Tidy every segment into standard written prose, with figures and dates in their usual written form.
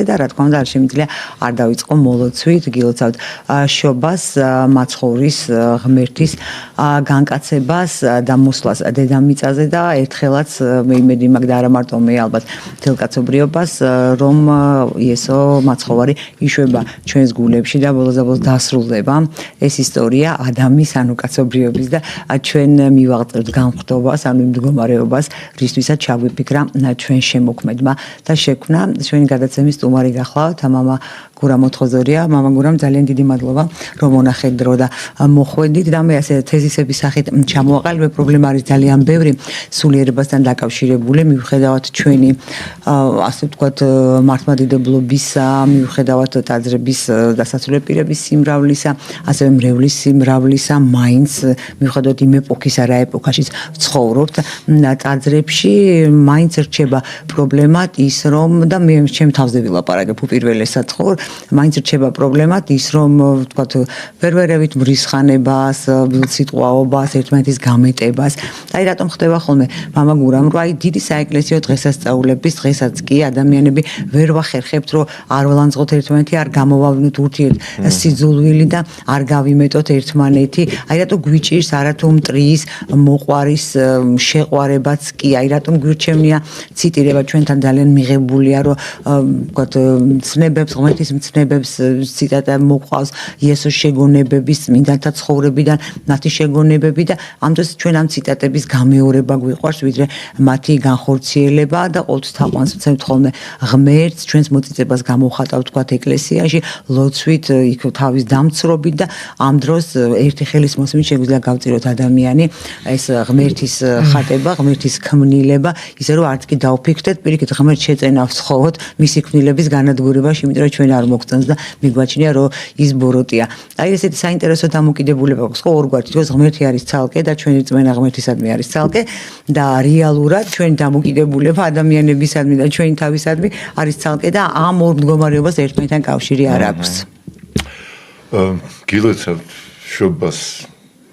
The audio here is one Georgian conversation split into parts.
და რა თქმა უნდა არ შემიძლია არ დავიწყო მოლოცვით, გილოცავთ შობას, მაცხოვრის ღმერთის განკაცებას და მოსვლას დედამიწაზე და ერთხელაც მე იმედი მაქვს და არა მარტო მე ალბათ მთელ კაცობრიობას რომ იესო მაცხოვარი იშვება ჩვენს გულებში და ბოლოს დასრულდება ეს ისტორია ადამის ანუ კაცობრიობის და ჩვენ მივაღწევთ განხრთობას ანუ იმ მდგომარეობას რისთვისაც ჩაგვიფიქრა ჩვენ შემოქმედმა და შექმნა ჩვენი გადაცემის სტუმარი გახლავთ მამა გურამ მოთხოზორია მამა გურამ ძალიან დიდი მადლობა რომ მონახეთ დრო და მოხვედით და მე ასე თეზისების სახით ჩამოვაყალიბე პრობლემა არის ძალიან ბევრი სულიერებასთან დაკავშირებული მიუხედავად ჩვენი ასე ვთქვათ მართლმადიდებლობისა მიუხედავად ტაძრების დასასრულებელი პირების სიმრავლისა ასევე მრევლის სიმრავლისა მაინც მიუხედავად იმ ეპოქისა რა ეპოქაშიც ვცხოვრობთ ტაძრებში მაინც რჩება პრობლემად ის რომ და მე ჩემ თავზე ვილაპარაკებ უპირველესად ხო მაინც რჩება პრობლემად ის რომ ვთქვათ ვერვერევით მრისხანებას სიტყვაობას ერთმანეთის გამეტებას აი რატომ ხდება ხოლმე მამა გურამ რომ აი დიდი საეკლესიო დღესასწაულების დღესაც კი ადამიანები ვერ ვახერხებთ რომ არ ველანძღოთ ერთმანეთი არ გამოვავლინოთ ურთიერთ სიძულვილი და არ გავიმეტოთ ერთმანეთი აი რატომ გვიჭირს არათუ მტრის მოყვარის შეყვარებაც კი აი რატომ გვირჩევნია ციტირება ჩვენთან ძალიან მიღებულია რომ ვთქვათ ცნებებს ღმერთის მცნებებს ციტატა მოყვავს იესოს შეგონებების წმინდანთა ცხოვრებიდან მათი შეგონებები და ამ დროს ჩვენ ამ ციტატების გამეორება გვიყვარს ვიდრე მათი განხორციელება და ყოველთვის თაყვანს ვცემთ ხოლმე ღმერთს ჩვენს მოწიწებას გამოვხატავთ თქვათ ეკლესიაში ლოცვით იქ თავის დამცრობით და ამ დროს ერთი ხელის მოსმით შეგვიძლია გავწიროთ ადამიანი ეს ღმერთის ხატება ღმერთის ქმნილება ისე რომ არც კი დავფიქრდეთ პირიქით ღმერთს შეწენავს ხოვოთ მისი ქმნილების განადგურებაში იმიტომ რომ ჩვენ არ მოგწონს და მიგვაჩნია რომ ის ბოროტია აი ესეთი საინტერესო დამოკიდებულება აქვს ხო ორგვარი თქოს ღმერთი არის ცალკე და ჩვენი წმენა ღმერთისადმი არის ცალკე და რეალურად ჩვენი დამოკიდებულება ადამიანებისადმი და ჩვენი თავისადმი არის ცალკე და ამ ორ მდგომარეობას ერთმანეთთან კავშირი არ აქვს გილოცავ შობას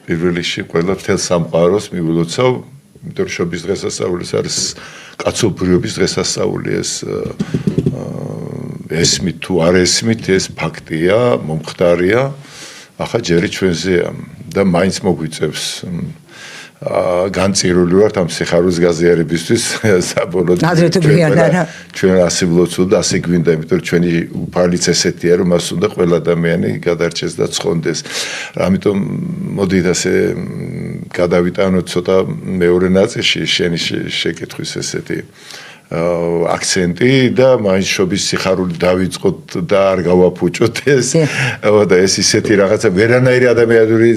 პირველ რიგში ყველა მთელ სამყაროს მივილოცავ იმიტომ რომ შობის დღესასწაულის არის კაცობრიობის დღესასწაული ესმით თუ არ ესმით ეს ფაქტია მომხდარია ახლა ჯერი ჩვენზეა და მაინც მოგვიწევს განწირული ვართ ამ სიხარულის გაზიარებისთვის საბოლოოდ ჩვენ ასე ვლოცულ და ასე გვინდა იმიტომ რომ ჩვენი უფალიც ესეთია რომ მას უნდა ყველა ადამიანი გადარჩეს და ცხონდეს ამიტომ მოდით ასე გადავიტანოთ ცოტა მეორე ნაწილში შენი შეკითხვის ესეთი აქცენტი და მაინც შობის სიხარული დავიწყოთ და არ გავაფუჭოთ ეს და ეს ისეთი რაღაცა ვერანაირი ადამიანური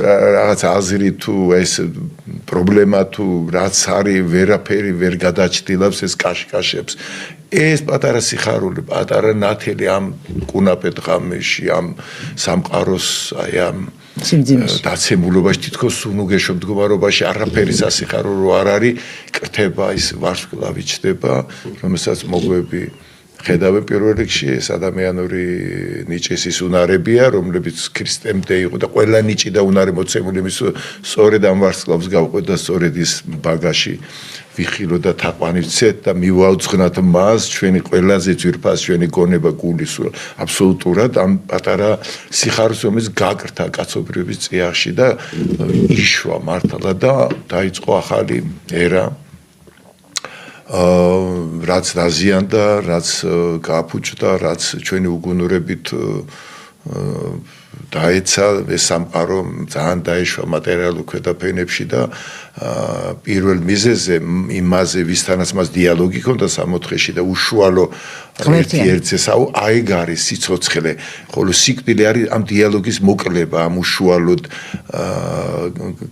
რაღაცა აზრი თუ ეს პრობლემა თუ რაც არის ვერაფერი ვერ გადაჭდილავს ეს კაშკაშებს ეს პატარა სიხარული პატარა ნათელი ამ კუნაპეთ ღამეში ამ სამყაროს აი ამ დაცემულობაში თითქოს უნუგეშო მდგომარეობაში არაფერი სასიხარულო არ არის კრთება ის ვარსკვლავი ჩდება რომელსაც მოგვები ხედავენ პირველ რიგში ეს ადამიანური ნიჭის ის უნარებია რომლებიც ქრისტემდე იყო და ყველა ნიჭი და უნარი მოცემული იმის სწორედ ამ ვარსკვლავს გავყვეთ და სწორედ ის ბაგაში ვიხილო და თაყვანი ვცეთ და მივაუძღნათ მას ჩვენი ყველაზე ძვირფას ჩვენი გონება გულის აბსოლუტურად ამ პატარა სიხარულს რომელიც გაკრთა კაცობრიობის წიაღში და იშვა მართლა და დაიწყო ახალი ერა რაც დაზიანდა რაც გააფუჭდა რაც ჩვენი უგუნურებით დაეცა ეს სამყარო ძალიან დაეშვა მატერიალურ ქვედაფენებში და პირველ მიზეზზე იმაზე ვისთანაც მას დიალოგი ჰქონდა სამოთხეში და უშუალო ერთ-ერთს აი გარის სიცოცხლე ხოლო სიკვდილი არის ამ დიალოგის მოკლება ამ უშუალოდ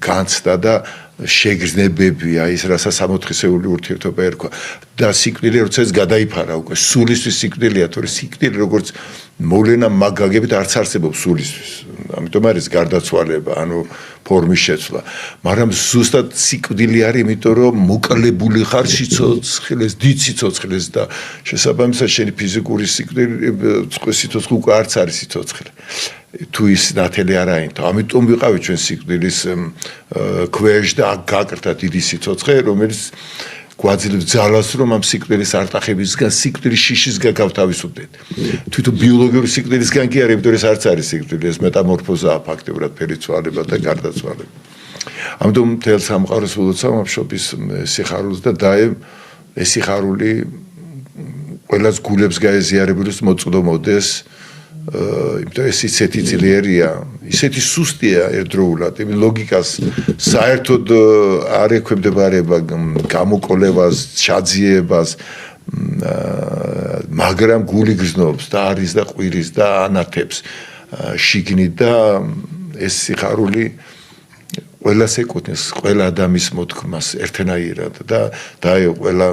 განცდა და შეგრძნებები აი ეს რასაც სამოთხისეული ურთიერთობა ერქვა და სიკვდილი როდესაც გადაიფარა უკვე სულისთვის სიკვდილია თორე სიკვდილი როგორც მოვლენა მაგაგებით არც არსებობს სულისთვის ამიტომ არის გარდაცვალება ანუ ფორმის შეცვლა მაგრამ ზუსტად სიკვდილი არის იმიტომ რომ მოკლებული ხარ სიცოცხლეს დიდ სიცოცხლეს და შესაბამისად შენი ფიზიკური სიცოცხლე უკვე არც არის სიცოცხლე თუ ის ნათელი არ აინთო ამიტომ ვიყავით ჩვენ სიკვდილის ქვეშ და გაკრთა დიდი სიცოცხლე რომელიც გვაძლევს ძალას რომ ამ სიკვდილის არტახებისგან სიკვდილის შიშისგან გავთავისუფლდეთ თვითონ ბიოლოგიური სიკვდილისგან კი არა იმიტომ ეს არც არის სიკვდილი ეს მეტამორფოზაა ფაქტიურად ფერიცვალება და გარდაცვალება ამიტომ თელ სამყაროს ულოცავ მშობის სიხარულს და დაე ეს სიხარული ყველას გულებს გაეზიარებულს მოწდომოდეს იმიტომ ეს ისეთი ძლიერია ისეთი სუსტია ერთდროულად იმ ლოგიკას საერთოდ არ ექვემდებარება გამოკოლებას ჩაძიებას მაგრამ გული გრძნობს და არის და ყვირის და ანათებს შიგნით და ეს სიხარული ყველას ეკუთვნის ყველა ადამიანის მოთქმას ერთნაირად და დაე ყველა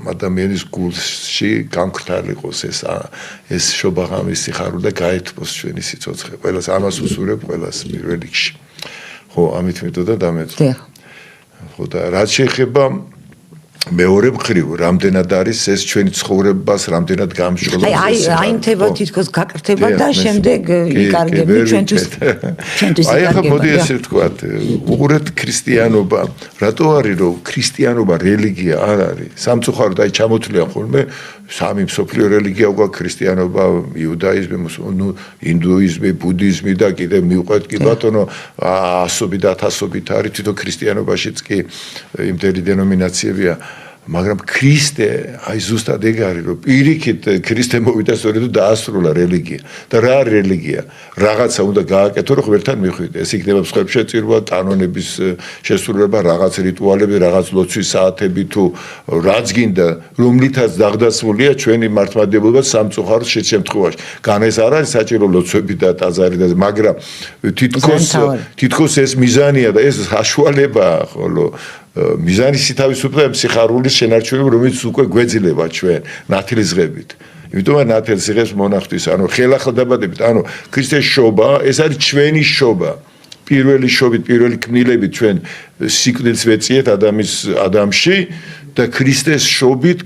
ადამიანის გულში განკრთალიყოს ეს შობაღამის სიხარული და გაეთბოს ჩვენი სიცოცხლე ყველას ამას უსურებ ყველას პირველ რიგში ხო ამით მეთოდა დამეწო ხო და რაც შეეხება მეორე მხრივ რამდენად არის ეს ჩვენი ცხოვრებას რამდენად გამშველობს აი თემა თითქოს გაკრთება და შემდეგ იკარგები ჩვენთვის აი ახლა მოდი ესე ვთქვათ უყურეთ ქრისტიანობა რატო არის რომ ქრისტიანობა რელიგია არ არის სამწუხაროდ აი ჩამოთვლიან ხოლმე სამი მსოფლიო რელიგია უკვე ქრისტიანობა იუდაიზმი ინდუიზმი ბუდიზმი და კიდე მივყვეთ კი ბატონო ასობით ათასობით არის თვითონ ქრისტიანობაშიც კი იმდენი დენომინაციებია მაგრამ ქრისტე აი ზუსტად ეგ არის რომ პირიქით ქრისტე მოვიდა სწორედ დაასრულა რელიგია და რა არის რელიგია რაღაცა უნდა გააკეთო რომ ღმერთთან მიხვიდე ეს იქნება მსხვერპლშეწირვა კანონების შესრულება რაღაც რიტუალები რაღაც ლოცვის საათები თუ რაც გინდა რომლითაც დაღდასმულია ჩვენი მართლმადიდებლობა სამწუხაროდ შემთხვევაში გან ეს არ არის საჭირო ლოცვები და ტაძარი და მაგრამ თითქოს ეს მიზანია და ეს საშუალებაა ხოლო მიზანის თავისუფლება სიხარულის შენარჩუნება რომელიც უკვე გვეძლება ჩვენ ნათლისღებით იმიტომ რომ ნათელს იღებს მონახვის ანუ ხელახალდაბადებით ანუ ქრისტეს შობა ეს არის ჩვენი შობა პირველი შობით პირველი ქმნილებით ჩვენ სიკვდილს ვეწიეთ ადამიანში და ქრისტეს შობით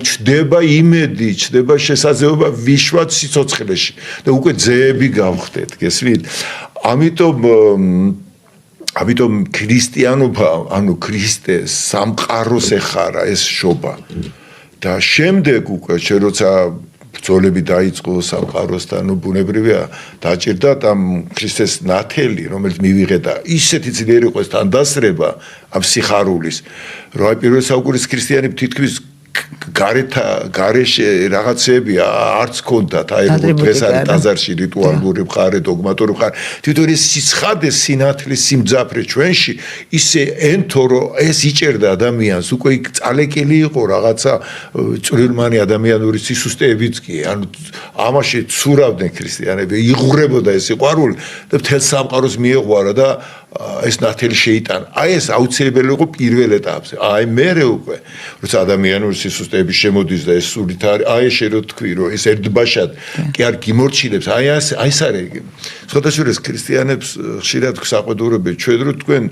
ჩდება იმედი ჩდება შესაძლებლობა ვიშვათ სიცოცხლეში და უკვე ძეები გავხდეთ გესმით ამიტომ ქრისტიანობა ანუ ქრისტე სამყაროს ეხარა ეს შობა და შემდეგ უკვე როცა ბრძოლები დაიწყო სამყაროსთან ბუნებრივია დაჭირდა ამ ქრისტეს ნათელი რომელიც მივიღე და ისეთი ძლიერი იყო ეს თანდასრება ამ სიხარულის რომ აი პირველ საუკუნის ქრისტიანები თითქმის გარეშე რაღაცები არც კონდათ აი როგორც ეს არის ტაძარში რიტუალური მხარე დოგმატური მხარე თვითონ ეს სიცხადე სინათლის სიმძაფრე ჩვენში ისე ენთო რომ ეს იჭერდა ადამიანს უკვე იქ წალეკილი იყო რაღაცა წვრილმანი ადამიანური სისუსტეებიც კი ანუ ამაში ცურავდნენ ქრისტიანები იღურებოდა ეს სიყვარული და მთელ სამყაროს მიეღვარა და ეს ნათელი შეიტანა აი ეს აუცილებელი იყო პირველ ეტაპზე აი მერე უკვე როცა ადამიანური სისუსტეები შემოდის და ეს სულით არის აი ესე რო თქვი რომ ეს ერთბაშად კი არ გიმორჩილებს აი ეს არის სხვადასხვა ქრისტიანებს ხშირად საყვედურობენ ჩვენ რო თქვენ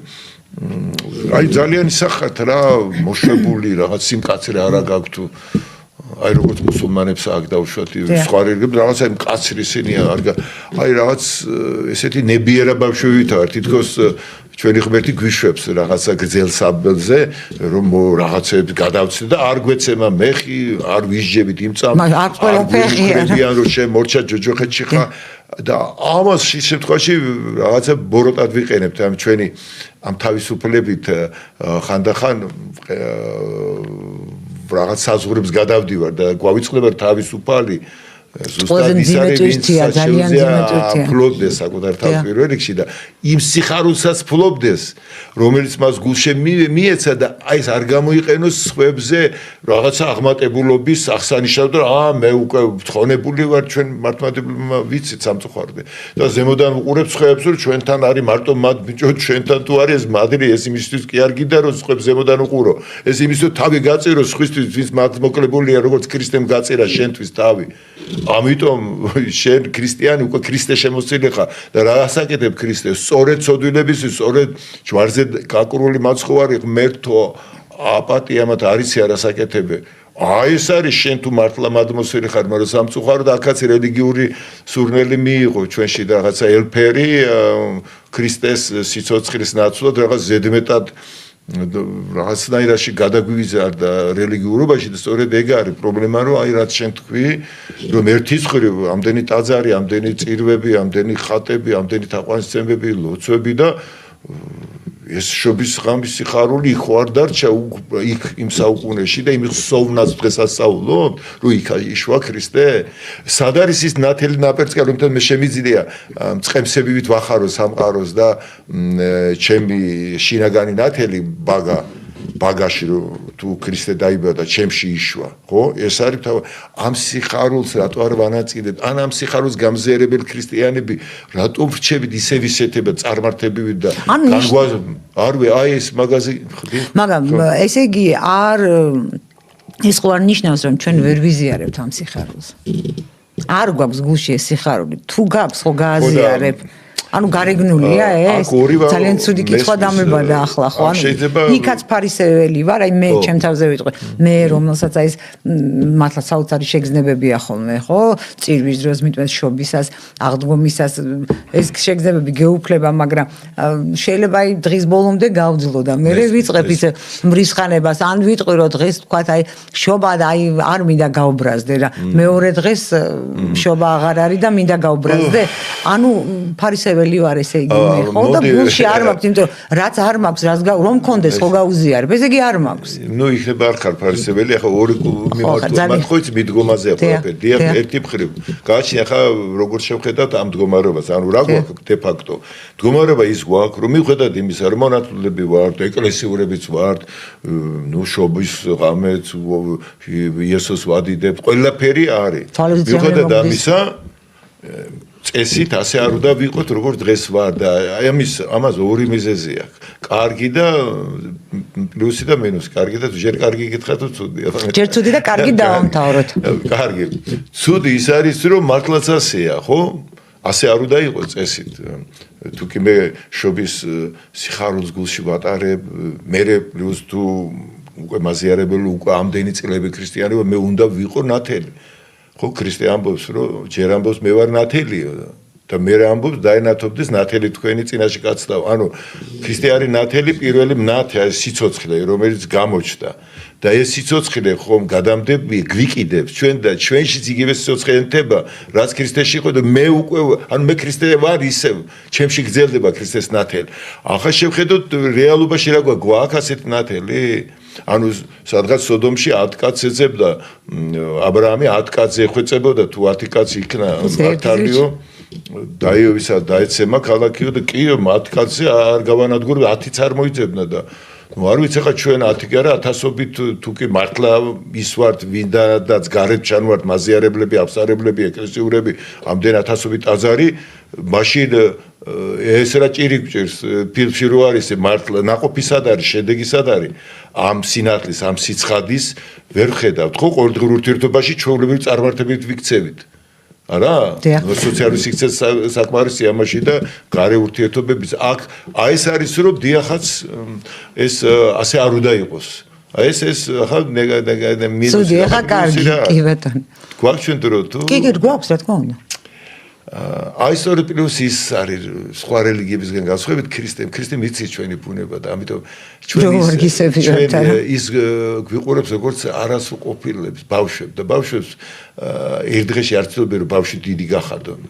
აი ძალიან ისახართ რა მოშვებული რაღაც სიმკაცრე არა გაქვთ თუ აი როგორც მუსულმანებს აქ დავუშვათ სხვა რელიგიებს რაღაცა მკაცრი სინია აი რაღაც ესეთი ნებიერა ბავშვებით არ თითქოს ჩვენი ღმერთი გვიშვებს რაღაცა გრძელ საბელზე რომ რაღაცებს გადავცეთ და არ გვეცემა მეხი არ ვისჯებით იმ წამ არ ყველაფერია რომ შემორჩა ჯოჯოხეთში ხა და ამას შემთხვევაში რაღაცა ბოროტად ვიყენებთ ამ ჩვენი ამ თავისუფლებით ხანდახან რაღაც საზღვრებს გადავდივარ და გვავიწყდება თავისუფალი ზუსტად ის არის ძალიან ძიმეტურთია ფლობდეს საკუთარ თავს პირველ რიგში და იმ სიხარულსაც ფლობდეს რომელიც მას გულში მიეცა და აი ეს არ გამოიყენოს სხვებზე რაღაცა აღმატებულობის აღსანიშნავად და მე უკვე თხოვნებული ვარ ჩვენ მართლმადიდებლმა ვიცით სამწუხაროდ და ზემოდან უყურებს სხვებს რომ ჩვენთან არის მარტო მათ ბიჭო ჩვენთან თუ არის ეს მადრი ეს იმისთვის კი არ გინდა რომ სხვებს ზემოდან უყურო ეს იმისთვის თავი გაწირო სხვისთვის ვის მათ მოკლებულია როგორც ქრისტემ გაწირა შენთვის თავი ამიტომ შენ ქრისტიანი უკვე ქრისტე შემოსილი ხარ და რა ასაკეთებ ქრისტეს სწორედ ცოდვილების სწორედ ჯვარზე გაკრული მაცხოვარი ღმერთო აპატიამათ არის არასაკეთებე აი ეს არის შენ თუ მართლა მადმოსველი ხარ მაგრამ სამწუხაროდ აქაც რელიგიური სურნელი მიიღო ჩვენში და რაღაცა ელფერი ქრისტეს სიცოცხლის ნაცვლად რაღაც ზედმეტად რაღაცნაირად გადაგვიზარდა რელიგიურობაში და სწორედ ეგ არის პრობლემა, რომ აი რაც შენ თქვი, რომ ერთის მხრივ ამდენი ტაძარი, ამდენი წირვები, ამდენი ხატები, ამდენი თაყვანისცემები, ლოცვები და ეს შობის ღამის სიხარული ხო არ დარჩა იქ იმ საუკუნეში და იმ სოვნას დღესასწაულობ, რომ იქ იშვა ქრისტე. სად არის ის ნათელი ნაპერწკალი, რომელთან მე შემიძლია მწყემსებივით ვახარო სამყაროს და ჩემი შინაგანი ნათელი ბაგაში თუ ქრისტე დაიბადა ჩემში იშვა, ხო? ეს არის ამ სიხარულს რატო არ ვანაწილებ? ან ამ სიხარულს გამზიარებელი ქრისტიანები რატო ვრჩებით ისევ ისეთებად წარმართებივით და არვე აი ეს მაგაზი მაგრამ ესე იგი ეს ხო არ ნიშნავს რომ ჩვენ ვერ ვიზიარებთ ამ სიხარულს. არ გვაქვს გულში ეს სიხარული. თუ გაქვს ხო გააზიარებ. ანუ გარეგნულია ეს ძალიან ცუდი კითხვა დამებადა ახლა ხო ანუ იქაც ფარისეველი ვარ აი მე ჩემ თავზე ვიტყვი მე რომელსაც აი ეს მართლა საოცარი შეგრძნებებია ხოლმე ხო წირვის დროს მიტყვეს შობისას აღდგომისას ეს შეგრძნებები გეუფლება მაგრამ შეიძლება აი დღის ბოლომდე გავძლო და მე ვიწყებ ისე მრისხანებას ან ვიტყვი რომ დღეს თქვა აი შობა და აი არ მინდა გაუბრაზდე რა მეორე დღეს შობა აღარ არის და მინდა გაუბრაზდე ანუ ფარისეველი ვარ ესე იგი მე ხო და გულში არ მაქვს იმიტომ რაც არ მაქვს რაც რომ მქონდეს ხო გაუზიარებ ესე იგი არ მაქვს ნუ იქნება არ ხარ ფარისეველი ახლა ორი მიმართულებით ხო იცი მიდგომაზე ყველაფერი დიახ ერთი მხრივ გააჩნია ახლა როგორ შევხედავთ ამ მდგომარეობას ანუ რა გვაქვს დე ფაქტო მდგომარეობა ის გვაქვს რომ მივხედავთ იმისა რომ მონათლულები ვართ ეკლესიურებიც ვართ ნუ შობის ღამეც იესოს ვადიდებ ყველაფერი არის მივხედავთ ამისა წესით ასე არ უნდა ვიყოთ როგორც დღეს ვარ და აი ამაზე ორი მიზეზი აქვს. კარგი და პლუსი და მინუსი. კარგი და ჯერ კარგი გითხრა თუ ცუდი. ჯერ ცუდი და კარგი დავამთავროთ. კარგი. ცუდი ის არის რომ მართლაც ასეა, ხო? ასე არ უნდა იყოს წესით. თუ კი მე შობის სიხარულს გულში ვატარებ, მე პლუს თუ უკვე მაზიარებელი უკვე ამდენი წლები ქრისტიანობა მე უნდა ვიყო ნათელი. ხო ქრისტე ამბობს რომ ჯერ ამბობს მე ვარ ნათელიო და მე ამბობს დაენათობდეს ნათელი თქვენი წინაშე კაცდაო ანუ ქრისტე არის ნათელი პირველი ნათე არის სიცოცხლე რომელიც გამოჩნდა და ეს სიცოცხლე ხომ გადამდები გვიკიდებს ჩვენ და ჩვენშიც იგივე სიცოცხლე ენთება რაც ქრისტეში იყო და მე უკვე ანუ მე ქრისტე ვარ ისევ ჩემში გრძელდება ქრისტეს ნათელი ახლა შევხედოთ რეალობაში რა გვაქვს ასეთი ნათელი ანუ სადღაც სოდომში 10 კაცს ეძებდა აბრაამი 10 კაცს ეხვეწებოდა თუ 10 კაცი იქნა მართალიო დაიოვისა დაეცემა ქალაქიო და კიო 10 კაცზე არ გავანადგურე 10-იც არ მოიძებნა და ნუ არ ვიცი ხა ჩვენ 10 კი არა 1000ობით თუ კი მართლა ის ვართ ვინდაც გარეთ ჩანვართ მაზიარებლები აფსარებლები ეკლესიურები ამდენ 1000ობით ტაძარი მაშინ ეს რა ჭირი გჭირს ფილმში რო არის მართლა ნაყოფი სად არის შედეგი სად არის ამ სინათლის ამ სიცხადის ვერ ხედავთ ხო ყოველდღიურ ურთიერთობაში ჩვეულებრივი წარმართებით ვიქცევით არა სოციალური სივრცე საკმარისია ამაში და გარე ურთიერთობების აქ აი ეს არის რომ დიახაც ეს ასე არ უნდა იყოს აი ეს ახლა მინუსი სუდი ახლა კარგი კი ბატონო გვაქვს ჩვენ დრო თუ კი გვაქვს რა თქმა უნდა აი სწორედ პლუსი ის არის სხვა რელიგიებისგან განსხვავებით ქრისტემ იცის ჩვენი ბუნება და ამიტომ ჩვენ ის გვიყურებს როგორც არასრულყოფილებს ბავშვებს და ბავშვებს ერთ დღეში არ ცდილობენ რომ ბავშვი დიდი გახადონ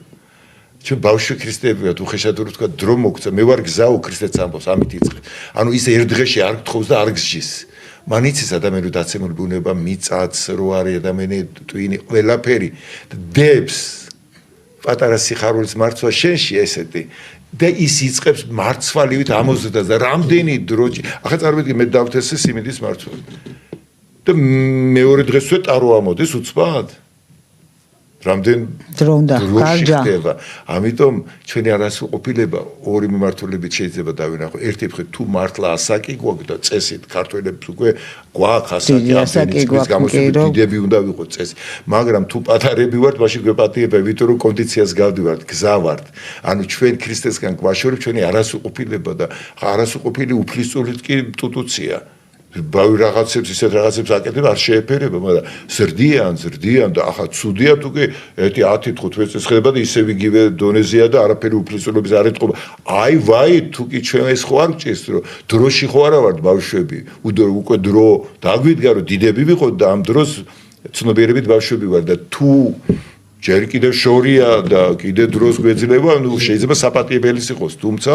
ჩვენ ბავშვი ქრისტეები ვართ უხეშად რო თქვა დრო მოგცა მე ვარ გზაო ქრისტეც ამბობს ამით იწყებს ანუ ის ერთ დღეში არ გთხოვს და არ გსჯის მან იცის ადამიანი რომ დაცემული ბუნება მიწაც რო არის ადამიანი ტვინი ყველაფერი დებს პატარა სიხარულის მარცვა შენში ესეთი და ის იწყებს მარცვალივით ამოზრდას და რამდენი დროჭი ახლა წარმოვიდგინე მე დავთესე სიმინდის მარცვა და მეორე დღესვე ტარო ამოდეს უცბად რამდენ დრო უნდა ხდება ამიტომ ჩვენი არასრულყოფილება ორი მიმართულებით შეიძლება დავინახო ერთი მხრივ თუ მართლა ასაკი გვაქვს და წესით ქართველებს უკვე გვაქვს ასაკი დიდები უნდა ვიყოთ წესი მაგრამ თუ პატარები ვართ მაშინ გვეპატიება იმიტომ რომ კონდიციას გავდივართ გზა ვართ ანუ ჩვენ ქრისტესგან გვაშორებ ჩვენი არასრულყოფილება და არასრულყოფილი უფლისწულით კი ტუტუცია ბავი რაღაცებს ისეთ რაღაცებს აკეთებ არ შეეფერება, მაგრამ ზრდიან და ახლა ცუდია თუ კი 10-15 წელს ხდება და ისევ იგივე დონეზეა და არაფერი უფლისწულების არ ეთყობა. აი ვაი, თუ კი ჩვენ ეს ხო არ გჭირს, რომ დროში ხო არა ვართ ბავშვები, უკვე დრო დაგვიდგა რომ დიდები ვიყოთ და ამ დროს ცნობიერებით ბავშვები ვარ და თუ ჯერ კიდევ შორია და კიდე დროს გვეძლება, ნუ შეიძლება საპატიებელიც იყოს, თუმცა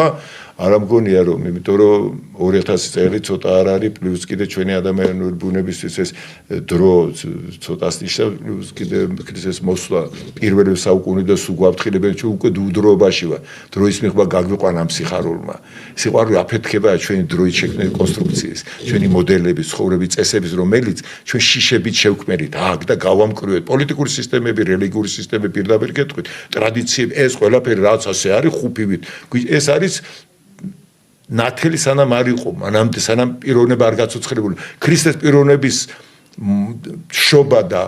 არა მგონია რომ, იმიტომ რომ 2000 წელი ცოტა არ არის, პლუს კიდე ჩვენი ადამიანური ბუნებისთვის ეს დრო ცოტას ნიშნავს, პლუს კიდე ქრისტეს მოსვლა პირველი საუკუნე და სულ გვაფრთხილებენ, ჩვენ უკვე დროობაში ვარ. დროის მიღება გაგვიყვანა ამ სიხარულმა. სიყვარული აფეთქება ჩვენი დროით შექმნილი კონსტრუქციის, ჩვენი მოდელების, ცხოვრების წესების, რომელიც ჩვენ შიშებით შევქმნით, აქ და გავამკრივეთ პოლიტიკური სისტემები, რელიგიური სისტემები პირდაპირ გეტყვით, ტრადიციები, ეს ყველაფერი რაც ასე არის ხუფივით. ეს არის ნათელი სანამ არ იყო, მანამდე სანამ პიროვნება არ გაცოცხლებული. ქრისტეს პიროვნების შობა და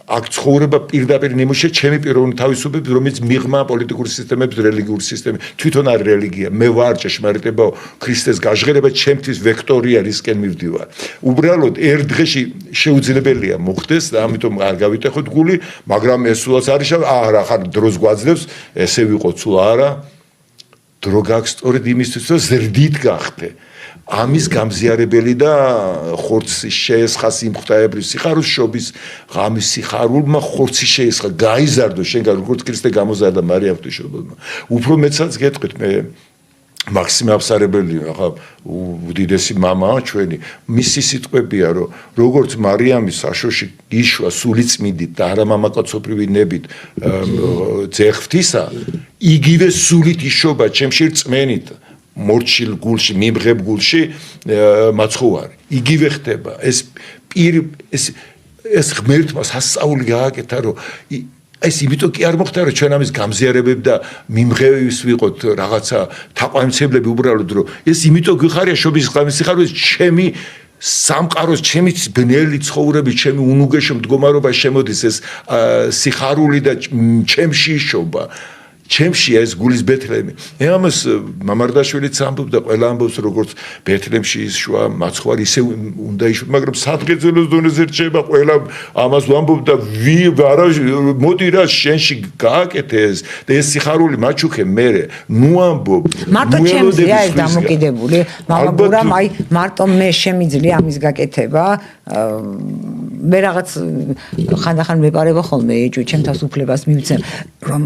აქ ცხოვრება პირდაპირ ნიმუშია ჩემი პიროვნული თავისუფლების, რომელიც მიღმა პოლიტიკური სისტემების, რელიგიური სისტემები. თვითონ არის რელიგია. მე ვარ ჭეშმარიტება, ქრისტეს გაჟღერება ჩემთვის ვექტორია, რისკენ მივდივარ. უბრალოდ ერთ დღეში შეუძლებელია მოხდეს და ამიტომ არ გავიტეხოთ გული, მაგრამ ეს სულაც არის, არა, ხარ დროს გვაძლევს, ესე ვიყო სულ არა. დრო გაქვს სწორედ იმისთვის, რომ ზრდით გახდე. ამის გამზიარებელი და ხორცის შეესხა სიმხდაებრივ სიხარულს შობის ღამის სიხარულმა ხორცი შეესხა გაიზარდო შენგან როგორც ქრისტე გამოზარდა მარიამ ღვთისმშობელმა. უფრო მეცაც გეტყვით მე მაქსიმე აბსარებელი ახლა უდიდესი მამაა ჩვენი მისი სიტყვებია რომ როგორც მარიამის საშოში იშვა სულიწმიდით და არა მამაკაცობრივი ნებით ძეხვთისა იგივე სულით იშობა ჩემში რწმენით მორჩილ გულში მიმღებ გულში მაცხოვარი იგივე ხდება ეს ღმერთმა სასწაული გააკეთა რომ ეს იმიტომ კი არ მოხდა რომ ჩვენ ამის გამზიარებები და მიმღების ვიყოთ რაღაცა თაყვანისმცემლები უბრალოდ რომ ეს იმიტომ გიხარია შობის ღამის სიხარულის ჩემი სამყაროს ჩემი ბნელი ცხოვრების ჩემი უნუგეშო მდგომარეობა შემოდის ეს სიხარული და ჩემში იშობა ჩემში ეს გულის ბეთლემი. ამას მამარდაშვილიც ამბობდა, ყველა ამბობს როგორც ბეთლემში ისშვა მაცხვარი ისე უნდა იშვა, მაგრამ სადღეძელოს დონეზე რჩება ყველა ამას ვამბობდა არა მოდი რა შენში გააკეთე ეს და ეს სიხარული მაჩუქე მერე ნუ ამბობ მარტო ჩემზეა ეს დამოკიდებული მამაგურამ აი მარტო მე შემიძლია ამის გაკეთება მე რაღაც ხანდახან მეპარება ხოლმე ეჭვი ჩემ თავს უფლებას მივცემ რომ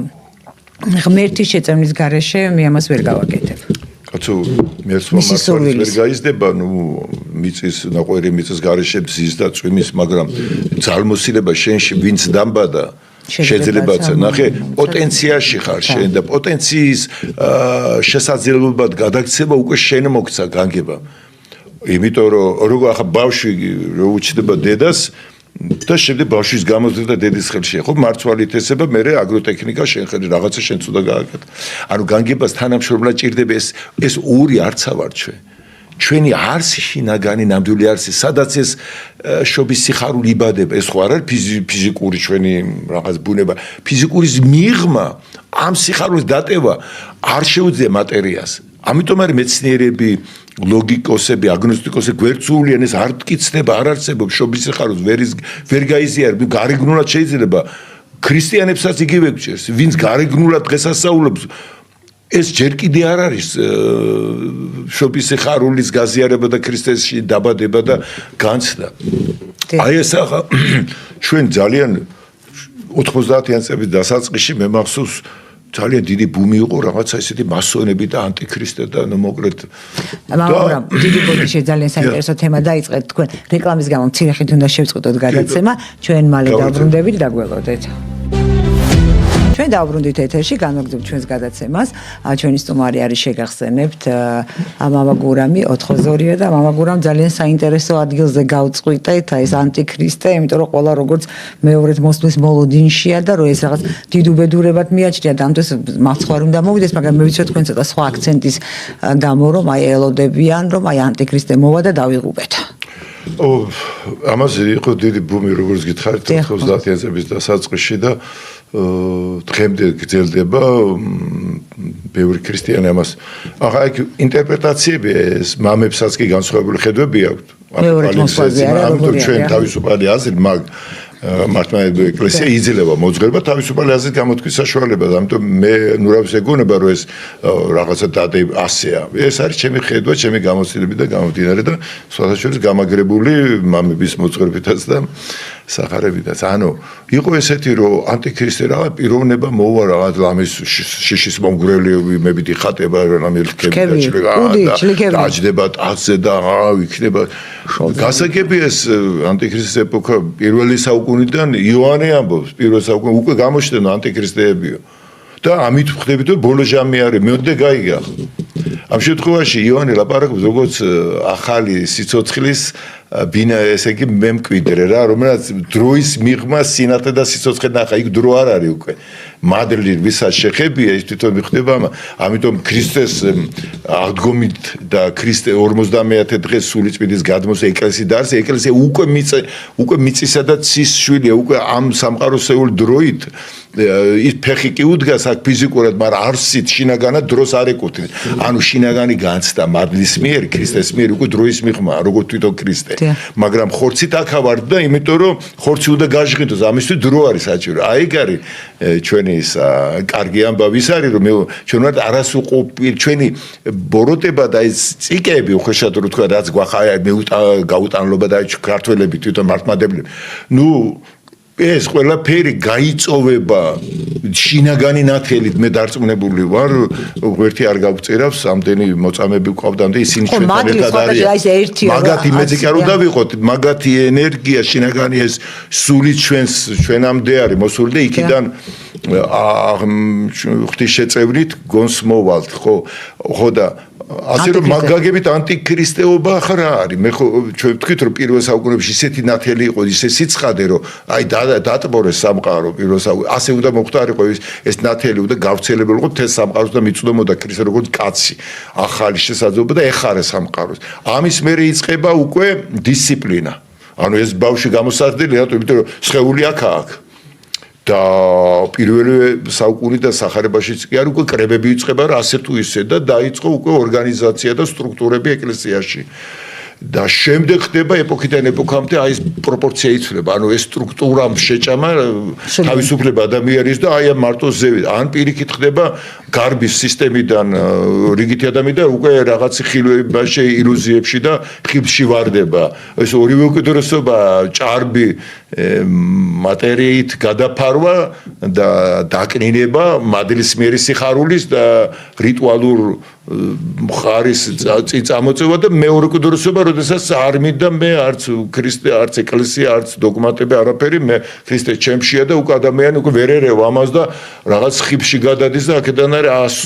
ღმერთის შეწევნის გარეშე მე ამას ვერ გავაკეთებ. კაცო, მერცვა ვერ გაიზრდება, ნუ მიწის ნაყვერი მიწის გარეშე ბზის და წვიმის, მაგრამ ძალმოსილება შენში ვინც დამბადა შეძლებაც ნახე პოტენციაში ხარ შენ და პოტენციის შესაძლებლობად გადაქცევა უკვე შენ მოგცა განგება. იმიტომ რომ როგორ ახლა ბავშვი რო უჩნდება დედას და შემდეგ ბავშვის გამოზრდა დედის ხელში. ხო მარცვალით ესება მე აგროტექნიკა შენ ხელი რაღაცა შენ ცუდა გააკეთა. ანუ განგებას თანამშრომლად ჭირდება ეს ორი არცა ვარ ჩვენ. ჩვენი არსი შინაგანი ნამდვილი არსი, სადაც ეს შობის სიხარული იბადება, ეს ხო არ არის ფიზიკური ჩვენი რაღაც ბუნება. ფიზიკურის მიღმა ამ სიხარულის დატევა არ შეუძლია მატერიას. ამიტომ არის მეცნიერები ლოგიკოსები, აგნოსტიკოსები გვერდსულიან ეს არ მტკიცდება, არ არსებობს შობის სიხარულს ვერ გაიზიარებ, გარეგნულად შეიძლება ქრისტიანებსაც იგივე გჭირს, ვინც გარეგნულად დღესასწაულობს ეს ჯერ კიდე არ არის შობის სიხარულის გაზიარება და ქრისტესში დაბადება და განცდა. აი ეს ახლა ჩვენ ძალიან 90-იან წლების დასაწყისში მე მახსოვს ძალიან დიდი ბუმი იყო რაღაცა ესეთი მასონები და ანტიქრისტე და მოკლედ მაგრამ დიდი ბოდიში ძალიან საინტერესო თემა დაიწყეთ თქვენ რეკლამის გამო მცირე ხნით უნდა შევწყვეტოთ გადაცემა ჩვენ მალე დავბრუნდებით და გველოდეთ ჩვენ დავბრუნდით ეთერში განვაგრძობთ ჩვენს გადაცემას ჩვენი სტუმარი არის შეგახსენებთ მამა გურამი 82-ია და მამა გურამ ძალიან საინტერესო ადგილზე გავწყვიტეთ ეს ანტიქრისტე იმიტომ რომ ყველა როგორც მეორედ მოსვლის მოლოდინშია და რომ ეს რაღაც დიდუბედურებად მიაჩნია და ამ დროს მაცხვარი უნდა მოვიდეს მაგრამ მე ვიცი თქვენ ცოტა სხვა აქცენტის გამო რომ აი ელოდებიან რომ აი ანტიქრისტე მოვა და დავიღუპეთ ამაზე იყო დიდი ბუმი როგორც გითხარით 90-იან წლების დასაწყისში და დღემდე გრძელდება ბევრი ქრისტიანი ამას ახლა იქ ინტერპრეტაციები ეს მამებსაც კი განსხვავებული ხედვები აქვთ ამიტომ ჩვენ თავისუფალი აზრით მართლმადიდებლური ეკლესია იძლევა მოძღვრება თავისუფალი აზრით გამოთქმის საშუალებას. ამიტომ მე ნურავს ეგონება რომ ეს რაღაცა დადე ასეა. ეს არის ჩემი ხედვა, ჩემი გამოცდილება და გამომდინარე და სხვათაშორის გამაგრებული მამების მოძღვრებითაც და სახარებითაც. ანუ იყო ესეთი რომ ანტიქრისტე რა პიროვნება მოვა რაღაც ლამის შიშის მომგვრელებები დიხატება რამე და აჯდება ტაცზე და იქნება გასაგებია ეს ანტიქრისტის ეპოქა პირველი საუკუნიდან იოანე ამბობს პირველ საუკუნე უკვე გამოჩნდნენ ანტიქრისტეებიო და ამით ვხვდებით რომ ბოლო ჟამი არის მეოდე გაიგა ამ შემთხვევაში იოანე ლაპარაკობს როგორც ახალი სიცოცხლის ბინა ესე იგი მემკვიდრე რა რომელსაც დროის მიღმა სინათლე და სიცოცხლე ნახა იქ დრო არ არის უკვე მადლი ვისაც შეხებია ის თვითონ მიხდება ამიტომ ქრისტეს აღდგომით და ქრისტე 50-ე დღეს სულიწმინდის გადმოსა ეკლესიის დაარსა ეკლესია უკვე მიწისა და ცის შვილია უკვე ამ სამყაროსეულ დროით ის ფეხი კი უდგას აქ ფიზიკურად მაგრამ არსით შინაგანად დროს არ ეკუთვნის ანუ შინაგანი განცდა მადლის მიერ ქრისტეს მიერ უკვე დროის მიღმა როგორც თვითონ ქრისტე მაგრამ ხორცით აქავარდა იმიტომ რომ ხორცი უნდა გაჟღინტოს ამისთვის დრო არის საჭირო აი ეგ არის ჩვენი ის კარგი ამბავი ის არის რომ ჩვენ ვართ არასუყოფი ჩვენი ბოროტება და ეს წიკეები უხეშად რო თქვა რაც გვახა გაუტანლობა და ქართველები თვითონ მართლმადებლები ნუ ეს ყველაფერი გაიწოვება შინაგანი ნათელით მე დარწმუნებული ვარ ღერთი არ გავწერავს ამდენი მოწამები ვყავდა და ისინი ჩვენთან ერთად არიან მაგათი მეც კი არ უნდა ვიყოთ მაგათი ენერგია შინაგანი ეს სული ჩვენამდე არის მოსული და იქიდან ღვთის შეწევრით გონს მოვალთ ხო და ასე რომ მაგაგებით ანტიქრისტეობა ახლა რა არის მე ხო ჩვენ ვთქვით რომ პირველ საუკუნეებში ისეთი ნათელი იყო ისე სიცხადე რომ აი დატბორეს სამყარო პირველ საუკუნეში ასე უნდა მოხდარიყო ეს ნათელი უნდა გავრცელებული იყო თეს სამყაროს და მიწვდომოდა ქრისტე როგორც კაცი ახალი შესაძლებლობა და ეხარა სამყაროს ამის მერე იწყება უკვე დისციპლინა ანუ ეს ბავშვი გამოსაზრდელი რატო იმიტომ რომ სხეული აქ და პირველი საუკუნე და სახარებაშიც კი არ უკვე კრებები იწყება რა ასე თუ ისე და დაიწყო უკვე ორგანიზაცია და სტრუქტურები ეკლესიაში და შემდეგ ხდება ეპოქიდან ეპოქამდე აი ეს პროპორცია იცვლება ანუ ეს სტრუქტურა შეჭამა თავისუფლება ადამიანის და აი ამ მარტო ზევით ან პირიქით ხდება გარბის სისტემიდან რიგითი ადამიანი და უკვე რაღაც ხილვებაში ილუზიებში და ხილში ვარდება ეს ორივე უკიდურესობა ჭარბი მატერიით გადაფარვა და დაკნინება მადლის მიერი სიხარულის და რიტუალურ მხარის წამოწევა და მეორე უკიდურესობა როდესაც არ მინდა მე არც ქრისტე არც ეკლესია არც დოგმატები არაფერი მე ქრისტე ჩემშია და უკვე ადამიანი უკვე ვერ ერევა ამას და რაღაც ხიფში გადადის და აქედან არის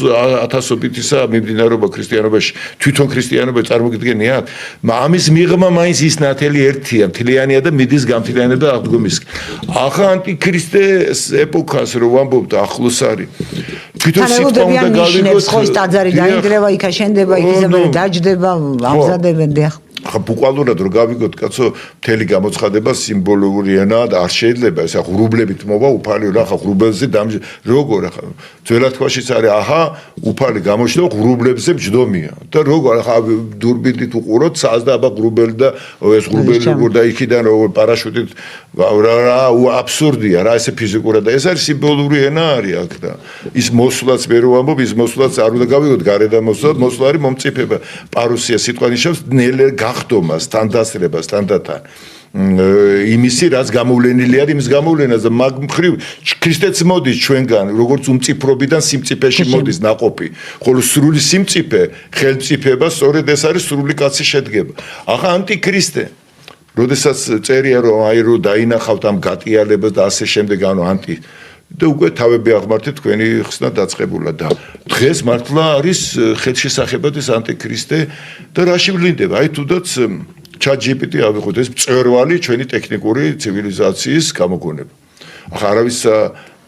ათასობითისა მიმდინარეობა ქრისტიანობაში თვითონ ქრისტიანობა წარმოგიდგენიათ ამის მიღმა მაინც ის ნათელი ერთია მთლიანია და მიდის გამთლიანება და აღდგომის ახლა ანტიქრისტეს ეპოქას რო ვამბობთ ახლოს არის თვითონ სიტყვა უნდა გავიგოთ ხო ის ტაძარი დაინგრევა იქა შენდება იქ დაჯდება ამზადებენ დიახ ხა ბუკვალურად რო გავიგოთ კაცო მთელი გამოცხადება სიმბოლური ენა და არ შეიძლება ეს ღრუბლებით მოვა უფალი რა ხა ღრუბელზე როგორ ხა ძველად ქვაშიც არის აჰა უფალი გამოჩნდა ღრუბლებზე ჯდომია და როგორ ხა დურბინით უყუროთ სას და აბა ღრუბელი და ეს ღრუბელი როგორ და იქიდან როგორ პარაშუტით რა აბსურდია რა ესე ფიზიკურად და ეს არის სიმბოლური ენა არის აქ და ის მოსვლაც მე რო ვამბობ ის მოსვლაც არ უნდა გავიგოთ გარედან მოსვლა არის მომწიფება პარუსია სიტყვა ნიშნავს ნელ გახდომას თანდასრებას თანდათან იმისი რაც გამოვლენილი არის იმის გამოვლენას და მაგ მხრივ ქრისტეც მოდის ჩვენგან როგორც უმწიფრობიდან სიმწიფეში მოდის ناقოფი ხოლო სრული სიმწიფე ხელმწიფება სწორედ ეს არის სრული კაცის შედგება ახლა ანტიქრისტე როდესაც წერია რომ აი რო დაინახავთ ამ გატიალებას და ასე შემდეგ ანუ ანტი და უკვე თავები აღმართეთ თქვენი ხსნა დაწყებულა და დღეს მართლა არის ხელშესახებად ეს ანტიქრისტე და რაში ვლინდება აი თუდაც ChatGPT ავიღოთ ეს მწვერვალი ჩვენი ტექნიკური ცივილიზაციის გამოგონება ახლა არავის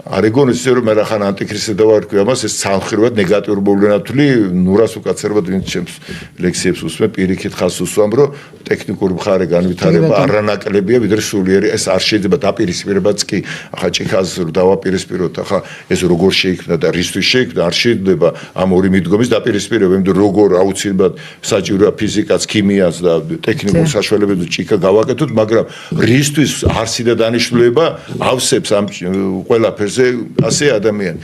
არეგონ ისე რომ მე რახან ანტიქრისტე დავარქვი ამას ეს სამხრივად ნეგატიურ მოვლენათული ნურას უკაცერებად ვინც ჩემს ლექციებს უსმენ პირიქით ხას უსვამ რომ ტექნიკური მხარე განვითარება არანაკლებია ვიდრე სულიერი ეს არ შეიძლება დაპირისპირებაც კი ახლა ჭიქას რომ დავაპირისპიროთ ახლა ეს როგორ შეიქმნა და რისთვის შეიქმნა არ შეიძლება ამ ორი მიდგომის დაპირისპირება იმიტომ როგორ აუცილებლად საჭიროა ფიზიკაც ქიმიაც და ტექნიკურ საშუალებებს ჭიქა გავაკეთოთ მაგრამ რისთვის არსი და დანიშნულება ავსებს ამ ყველაფერზე ასე ადამიანი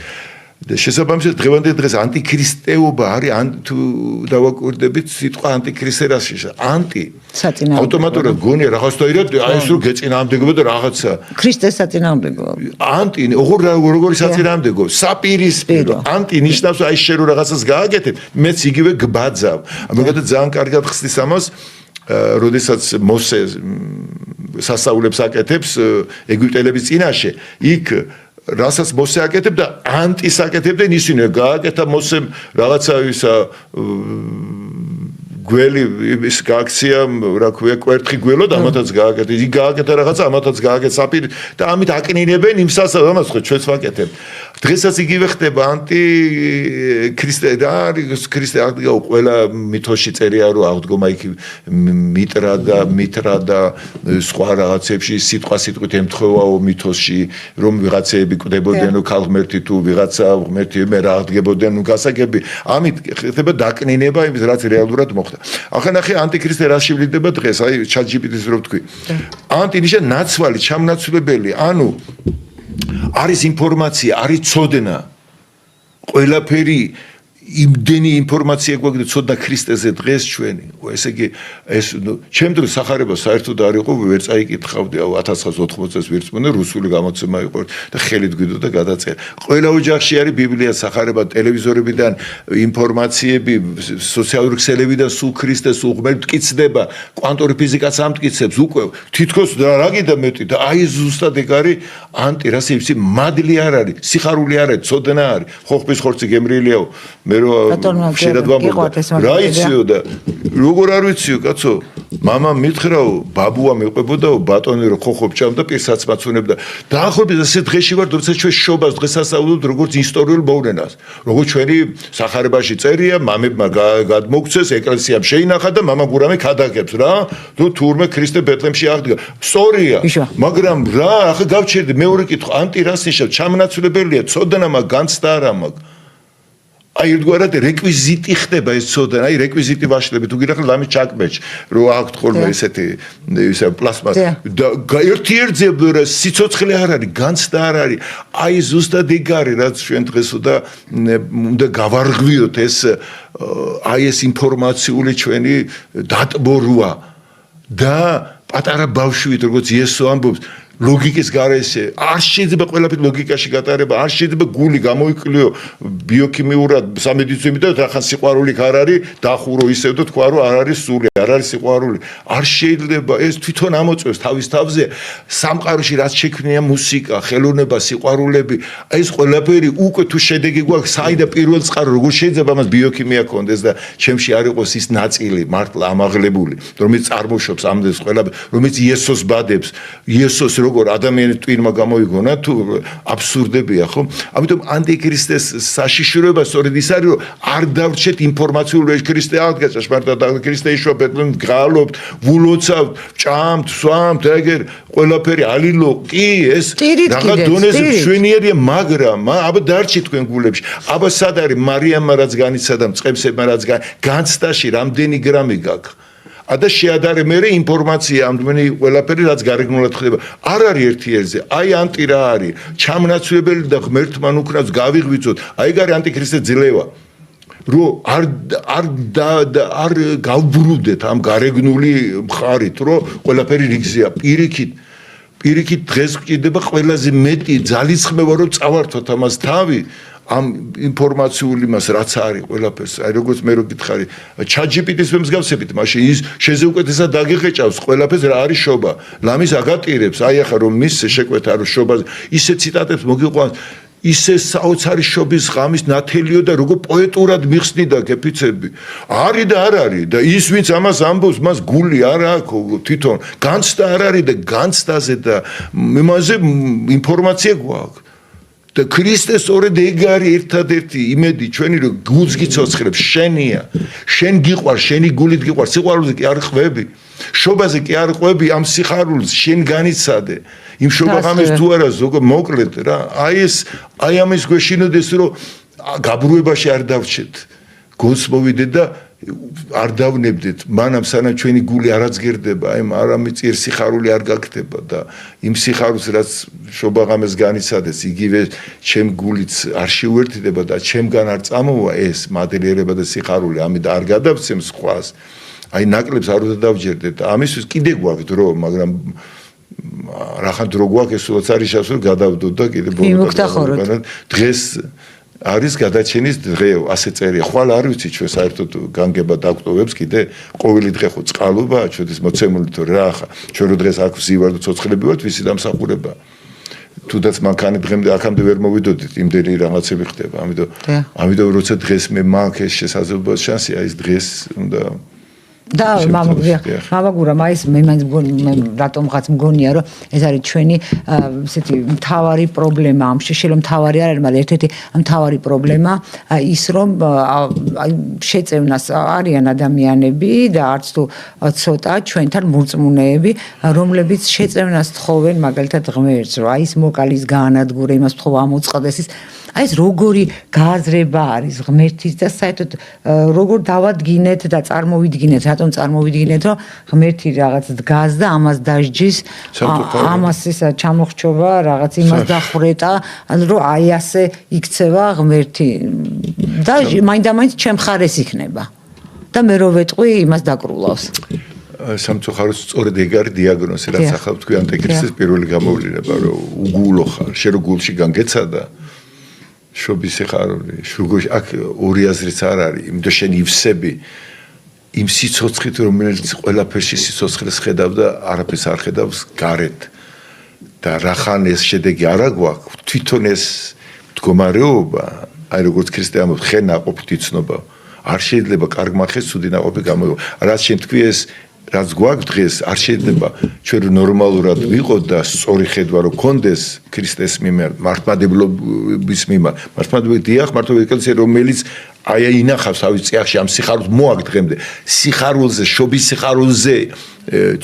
და შესაბამისად დღევანდელ დღეს ანტიქრისტეობა არის ან თუ დავაკვირდებით სიტყვა ანტიქრისტე რა ანტი ავტომატურად გონია რაღაცნაირად აი ეს რო გეწინააღმდეგება და რაღაცა ქრისტეს საწინააღმდეგოა ანტი როგორი საწინააღმდეგო საპირისპირო ანტი ნიშნავს აი შენ რო რაღაცას გააკეთებ მეც იგივე გბაძავ ამიტომ ძალიან კარგად ხსნის ამას როდესაც მოსე სასწაულებს აკეთებს ეგვიპტელების წინაშე იქ რასაც მოსე აკეთებდა ანტის აკეთებდნენ ისინი გააკეთა მოსემ რაღაცა ისა გველი ის გააქცია რა ქვია კვერთხი გველოდ ამათაც გააკეთა ის გააკეთა რაღაცა ამათაც გააკეთა საპირი და ამით აკნინებენ იმ სასწაულს ხო ჩვენც ვაკეთებ დღესაც იგივე ხდება ანტი ქრისტე და არის ქრისტე აღდგა ყველა მითოში წერია რომ აღდგომა იქ მიტრა და სხვა რაღაცებში სიტყვა სიტყვით ემთხვევაო მითოში რომ ვიღაცეები კვდებოდნენო ქალღმერთი თუ ვიღაცა ღმერთი მე რა აღდგებოდნენ ნუ გასაგები ამით ხდება დაკნინება იმის რაც რეალურად მოხდა ახლა ნახე ანტიქრისტე რა შევლდება დღეს აი ChatGPT-ს რო ვთქვი ანტი ნიშნა ნაცვალი ჩამნაცვლებელი ანუ არის ინფორმაცია არის ცოდნა ყველაფერი იმდენი ინფორმაცია გვაქვს ცოდნა ქრისტეზე დღეს ჩვენი ესე იგი ეს ჩემ დროს სახარება საერთოდ არ იყო ვერ წაიკითხავდი 1980 წელს ვირწმუნე რუსული გამოცემა იყო და ხელით გვიდო და გადაწერა ყველა ოჯახში არის ბიბლია სახარება ტელევიზორებიდან ინფორმაციები სოციალური ქსელებიდან სულ ქრისტეს უღმერთ მტკიცდება კვანტური ფიზიკაც ამტკიცებს უკვე თითქოს რა გიდა მეტი და აი ზუსტად ეგ არის ანტი რას იფსი მადლი არ არის სიხარული არ არის ცოდნა არის ხოხბის ხორცი გემრიელიაო მე შეიძლება ვამბობ რა იციო და როგორ არ ვიციო კაცო мама მითხრაო ბაბუა მეყვებოდაო ბატონი რო ხოხობ ჭამდა პირსაც მაცუნებდა დაახლოებით ასე დღეში ვარ როცა ჩვენ შობას დღესასწაულობთ როგორც ისტორიულ მოვლენას როგორც ჩვენი სახარებაში წერია მამებმა გადმოგცეს ეკლესიამ შეინახა და мама გურამე ქადაგებს რა თუ თურმე ქრისტე ბეთლემში აღდგა სწორია მაგრამ რა ახლა გავჩერდი მეორე კითხვა ანტი რას ნიშნავს ჩამნაცვლებელია ცოდნა მაგ განცდა არა მაგ აი ერთგვარად რეკვიზიტი ხდება ეს ცოდნა, აი რეკვიზიტი ვაშლები თუ გინახავთ ამის ჩაკმეჩ, რო აქვთ ხოლმე ესეთი ისა პლასმას და ერთ-ერთი სიცოცხლე არ არის, განცდა არ არის. აი ზუსტად ეგ არის, რაც ჩვენ დღეს უნდა გავარღვიოთ ეს აი ეს ინფორმაციული ჩვენი დატბორვა და პატარა ბავშვით როგორც იესო ამბობს ლოგიკის გარეშე არ შეიძლება ყველაფერი ლოგიკაში გატარება არ შეიძლება გული გამოიკვლიო ბიოქიმიურად სამედიცინო და რახან სიყვარული არ არის დახურო ისევ და თქვა რომ არ არის სული არ არის სიყვარული არ შეიძლება ეს თვითონ ამოწევს თავის თავზე სამყაროში რაც შექმნია მუსიკა ხელოვნება სიყვარულები აი ეს ყველაფერი უკვე თუ შედეგი გვაქვს საიდან პირველ წყარო როგორ შეიძლება ამას ბიოქიმია კონდეს და ჩემში არ იყოს ის ნაწილი მართლა ამაღლებული რომელიც წარმოშობს ამდენს ყველაფერს რომელიც იესოს ბადებს იესოს როგორ ადამიანის ტვინმა გამოიგონა თუ აბსურდებია ხო ამიტომ ანტიქრისტეს საშიშროება სწორედ ის არის რომ არ დავრჩეთ ინფორმაციულ ქრისტე აღდგა მარტო ქრისტე იშვა ბეთლემ გალობთ ვულოცავთ ჭამთ სვამთ ეგერ ყველაფერი ალილო კი ეს რაღაც დონეზე მშვენიერია მაგრამ აბა დარჩი თქვენ გულებში აბა სად არის მარიამმა რაც განიცადა მწყემსებმა რაც განცდაში რამდენი გრამი გაქვს და შეადარე მე ინფორმაცია ამდენი ყველაფერი რაც გარეგნულად ხდება არ არის ერთიერზე აი ანტი რა არის ჩამნაცვლებელი და ღმერთთან უკრავს გავიღვიძოთ აი ეგ არის ანტიქრისტე ძლევა რომ არ გავბრუნდეთ ამ გარეგნული მხარით რომ ყველაფერი რიგზეა პირიქით დღეს გვჭირდება ყველაზე მეტი ძალისხმევა რომ წავართოთ ამას თავი ამ ინფორმაციული მას რაც არის ყველაფერს აი როგორც მე რო გითხარი ChatGPT-ს მსგავსებით მაშინ ის შეზე უკეთესად დაგიღეჭავს ყველაფერს რა არის შობა ლამის აგატირებს აი ახლა რომ მის შეკვეთა რომ შობა ისე ციტატებს მოგიყვანს ისე საოცარი შობის ღამის ნათელიო და როგორ პოეტურად მიხსნიდა კეფიცები არის და არ არის და ის ვინც ამას ამბობს მას გული არ აქვს თვითონ განცდა არ არის და განცდაზე და იმაზე ინფორმაცია გვაქვს და ქრისტეს სწორედ ეგ არის ერთადერთი იმედი ჩვენი რომ გულს გიცოცხლებს შენია შენ გიყვარ შენი გულით გიყვარ სიყვარულზე კი არ ყვები შობაზე კი არ ყვები ამ სიხარულს შენ განიცადე იმ შობაღამეს თუ არა ზოგ მოკლედ რა აი ამის გვეშინოდეს რომ გაბრუებაში არ დავჩეთ გულს მოვიდეთ და არ დავნებდეთ მანამ სანამ ჩვენი გული არ აწგერდება აი არამიწიერ სიხარული არ გაქთება და იმ სიხარულს რაც შობაღამეს განიცადეს იგივე ჩემ გულიც არ შეუერთდება და ჩემგან არ წამოვა ეს მადლიერება და სიხარული ამით არ გადავცემს სხვას აი ნაკლებს არ უნდა დავჯერდეთ ამისთვის კიდე გვაქვს დრო მაგრამ რახან დრო გვაქვს ეს რაც არის შესაძლოა გადავდოთ და კიდე ბოლომდე დღეს არის გადაჩენის დღეო ასე წერია ხვალ არ ვიცი ჩვენ საერთოდ განგება დაგვტოვებს კიდე ყოველი დღე ხო წყალობა ჩვენთვის მოცემული თუ რა ხა ჩვენ რო დღეს აქ ვზივარ და ცოცხლები ვართ ვისი დამსახურება თუდაც მანქანა დღემდე აქამდე ვერ მოვიდოდით იმდენი რაღაცები ხდება ამიტომ როცა დღეს მე მაქვს ეს შესაძლებლობა შანსია ის დღეს უნდა და მამაგურა მაის მე რატომღაც მგონია რომ ეს არის ჩვენი ესეთი მთავარი პრობლემა ამ შეიძლება მთავარი არ არის მაგრამ ერთ-ერთი მთავარი პრობლემა ის რომ შეწევნას არიან ადამიანები და არც თუ ცოტა ჩვენთან მორწმუნეები რომლებიც შეწევნას თხოვენ მაგალითად ღმერთს რომ აი ეს მოკალის გაანადგურე იმას თხოვ ამოწყდეს ის აი ეს როგორი გააზრება არის ღმერთის და საერთოდ როგორ დავადგინეთ და წარმოვიდგინეთ რატომ წარმოვიდგინეთ რომ ღმერთი რაღაც დგას და ამას დასჯის ამას ისა ჩამოხრჩობა რაღაც იმას დახრეტა რომ აი ასე იქცევა ღმერთი და მაინდა-მაინც ჩემ ხარეს იქნება და მე რო ვეტყვი იმას დაკრულავს სამწუხაროდ სწორედ ეგ არის დიაგნოზი რაც ახლა თქვი ანტიქრისტის პირველი გამოვლინება რომ უგულო ხარ შენ რო გულში განგეცადა შობის სიხარული შუგოში აქ ორი აზრიც არ არის იმიტომ შენ ივსები იმ სიცოცხლით რომელიც ყველაფერში სიცოცხლეს ხედავ და არაფერს არ ხედავს გარეთ და რახან ეს შედეგი არ აგვაქვს თვითონ ეს მდგომარეობა აი როგორც ქრისტე ამბობს ხე ნაყოფით იცნობა არ შეიძლება კარგმა ხეს ცუდი ნაყოფი გამოიღო რაც შენ თქვი ეს რაც გვაქვს დღეს არ შეიძლება ჩვენ ნორმალურად ვიყოთ და სწორი ხედვა რო გქონდეს ქრისტეს მიმართ მართლმადიდებლობის მიმართ მართლმადიდებლობა დიახ მართლმადიდებლობა რომელიც აი ინახავს თავის წიაღში ამ სიხარულს მოაქვს დღემდე სიხარულზე შობის სიხარულზე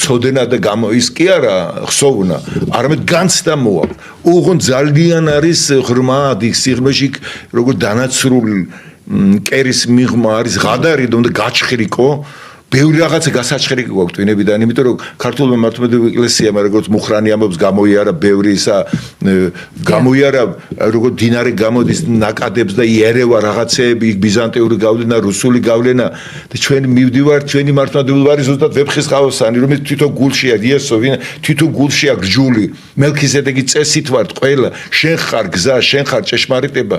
წოდენა და ის კი არა ხსოვნა არამედ განცდა მოაქვს უღონ ძალიან არის ღრმად ის სიღრმეში როგორ დანაცრული კერის მიღმა არის ღადარი და უნდა გაჩხრიკო ბევრი რაღაცა გასაჩხერი გვაქვს ტვინებიდან, იმიტომ რომ ქართულმა მართლმადიდებლურ ეკლესიამ როგორც მუხრანი ამბობს გამოიარა ბევრი ისა გამოიარა როგორც დინარე გამოდის ნაკადებს და იერევა რაღაცეები ბიზანტიური გავლენა, რუსული გავლენა და ჩვენ მივდივართ ჩვენი მართლმადიდებლობა არის ზუსტად ვეფხის ყავოსანი, რომელიც თვითონ გულშია იესო, თვითონ გულშია გრჯული, მელქისედეკის წესით ვართ ყველა, შენ ხარ გზა, შენ ხარ ჭეშმარიტება.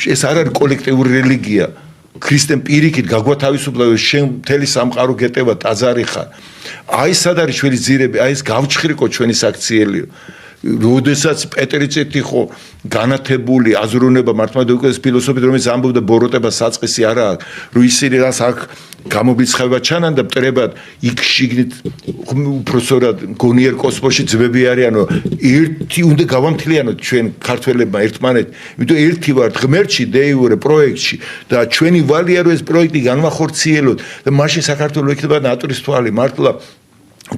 ეს არ არის კოლექტიური რელიგია. ქრისტემ პირიქით გაგვათავისუფლა შენ მთელი სამყარო გეტევა ტაძარი ხარ აი სად არის ჩვენი ძირები აი ეს გავჩხრიკო ჩვენი საქციელიო როდესაც პეტრიწეთი ხო განათებული აზროვნება მართლმადიდებლობის ფილოსოფიით რომელიც ამბობდა ბოროტება საწყისი არა რომ ისინი რას აქ გამოიცხება ჩანან და მტრებად იქ შიგნით უბრალოდ გონიერ კოსმოსში ძმები არიანო ერთი უნდა გავამთლიანოთ ჩვენ ქართველებმა ერთმანეთ იმიტომ ერთი ვართ ღმერთში დეიურე პროექტში და ჩვენი ვალია რომ ეს პროექტი განვახორციელოთ და მაშინ საქართველოს იქნება ნატურის თვალი მართლა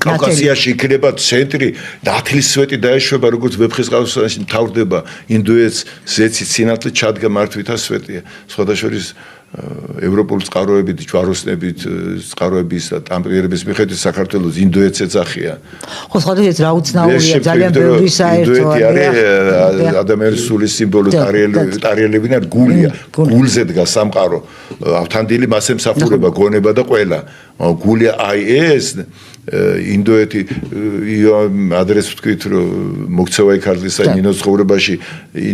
კავკასიაში იქნება ცენტრი ნათლისსვეტი დაეშვება როგორც ვეფხისტყაოსანში მთავრდება ინდოეთს ზეცი სინათლე ჩადგა მართვითა სვეტია სხვადასხვა ევროპული წყაროებით ჯვაროსნებით წყაროების და ტამპლიერების მიხედვით საქართველოს ინდოეთს ეძახიან ხო სხვადასხვა რა უცნაურია ძალიან ბევრი საერთო არის ადამიანის სულის სიმბოლო ტარიელებინა გულია გულზე დგას სამყარო ავთანდილი მასე მსახურება გონება და ყველა გულია აი ეს ინდოეთი ადრეს ვთქვით რომ მოქცევა იქარლისა ნინოს ცხოვრებაში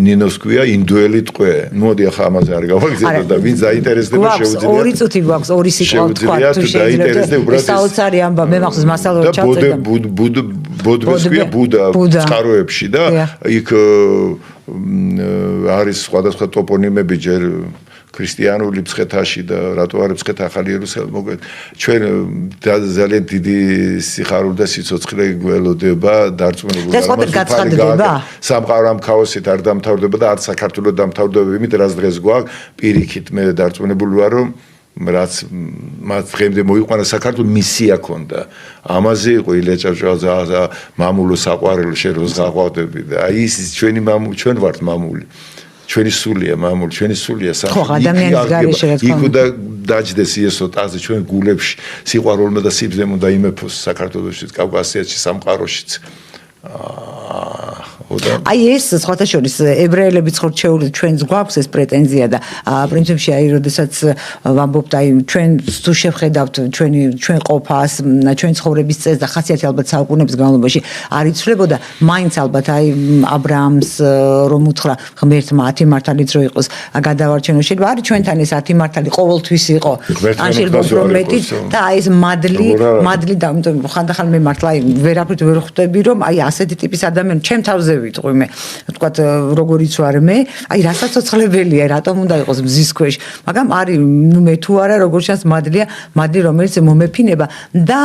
ნინოს ქვია ინდოელი ტყვე მოდი ახლა ამაზე არ გავაგზავნო და ვინც დაინტერესდება შეუძლია ორი წუთი გვაქვს ორი სიტყვა თქვა თუ შეიძლება საოცარი ამბა მე მახსოვს მასალო ჩავწერდა ბუდბეს ქვია ბუდა წყაროებში და იქ არის სხვადასხვა ტოპონიმები ჯერ ქრისტიანული მცხეთაში და რატო არ მცხეთ ახალი იერუსალიმი მოგვედ ჩვენ ძალიან დიდი სიხარული და სიცოცხლე გველოდება დარწმუნებული სამყარო ამ ქაოსით არ დამთავრდება და არც საქართველოს დამთავრდება იმით რაც დღეს გვაქვს პირიქით მე დარწმუნებული ვარ რომ რაც მათ დღემდე მოიყვანა საქართველოს მისია ქონდა ამაზე იყო ილეჭავჭავა მამულო საყვარელო შენ როს გაყვავდები და აი ის ჩვენი მამული ჩვენ ვართ მამული ჩვენი სულია მამული ჩვენი სულია იქ და დაჯდეს იესო ტაზე ჩვენ გულებში სიყვარულმა და სიბზემ უნდა იმეფოს საქართველოსში კავკასიაში სამყაროშიც აი ეს სხვათა შორის ებრაელებიც ხო რჩეული ჩვენს გვაქვს ეს პრეტენზია და პრინციპში აი როდესაც ვამბობთ აი ჩვენ თუ შევხედავთ ჩვენ ყოფას ჩვენ ცხოვრების წესს და ხასიათი ალბათ საუკუნეების განმავლობაში არ იცვლებოდა მაინც ალბათ აი აბრაამს რომ უთხრა ღმერთმა 10 მართალიც რო იყოს გადავარჩენო შეიძლება არის ჩვენთან ეს 10 მართალი ყოველთვის იყო ან შეიძლება მეტი და აი ეს მადლი და ხანდახან მე მართლა აი ვერაფრით ვერ ხვდები რომ აი ასეთი ტიპის ადამიანი ჩემ თავზე ვიტყვი მე ვთქვათ როგორიც ვარ მე აი რასაც ცოცხლებელია რატომ უნდა იყოს მზის ქვეშ მაგრამ არის ნუ მე თუ არა როგორ ჩანს მადლი რომელიც მომეფინება და